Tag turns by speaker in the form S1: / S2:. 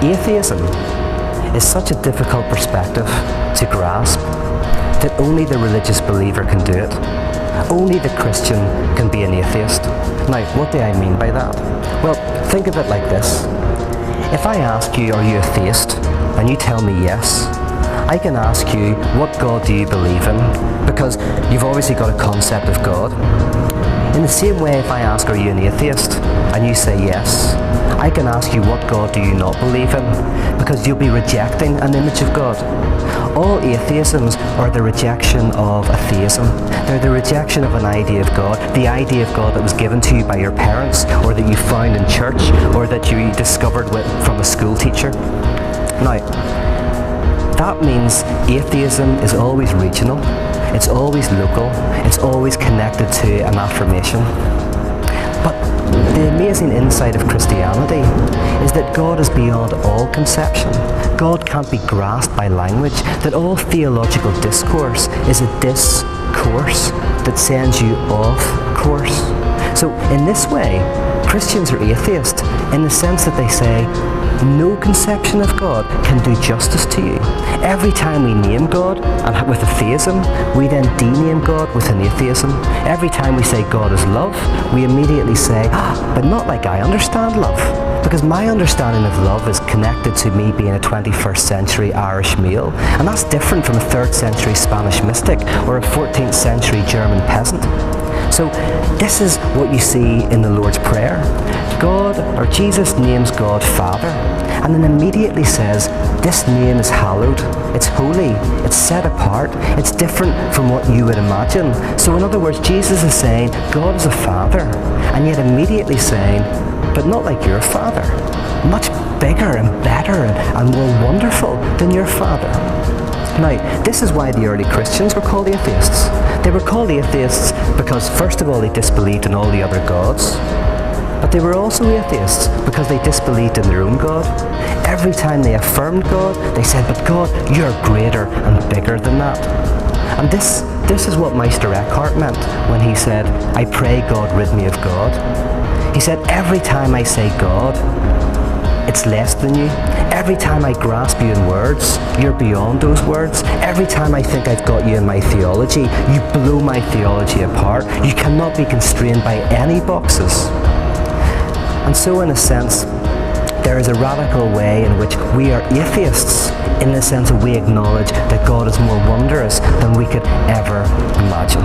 S1: Atheism is such a difficult perspective to grasp that only the religious believer can do it. Only the Christian can be an atheist. Now, what do I mean by that? Well, think of it like this. If I ask you, are you a theist? And you tell me yes, I can ask you, what God do you believe in? Because you've obviously got a concept of God. In the same way, if I ask, are you an atheist? And you say yes, I can ask you, what God do you not believe in? Because you'll be rejecting an image of God. All atheisms are the rejection of a theism. They're the rejection of an idea of God, the idea of God that was given to you by your parents, or that you found in church, or that you discovered from a school teacher. Now, that means atheism is always regional, it's always local, it's always connected to an affirmation. But the amazing insight of Christianity is that God is beyond all conception. God can't be grasped by language, that all theological discourse is a discourse that sends you off course. So in this way, Christians are atheists in the sense that they say, no conception of God can do justice to you. Every time we name God and with a theism, we then dename God with an atheism. Every time we say God is love, we immediately say, but not like I understand love. Because my understanding of love is connected to me being a 21st century Irish male, and that's different from a 3rd century Spanish mystic or a 14th century German peasant. So this is what you see in the Lord's Prayer. God, or Jesus, names God Father, and then immediately says, this name is hallowed, it's holy, it's set apart, it's different from what you would imagine. So in other words, Jesus is saying, God is a father, and yet immediately saying, but not like your father, much bigger and better and more wonderful than your father. Now, this is why the early Christians were called atheists. They were called atheists because, first of all, they disbelieved in all the other gods. But they were also atheists because they disbelieved in their own God. Every time they affirmed God, they said, but God, you're greater and bigger than that. And this is what Meister Eckhart meant when he said, I pray God rid me of God. He said, every time I say God, it's less than you. Every time I grasp you in words, you're beyond those words. Every time I think I've got you in my theology, you blow my theology apart. You cannot be constrained by any boxes. And so in a sense, there is a radical way in which we are atheists, in the sense that we acknowledge that God is more wondrous than we could ever imagine.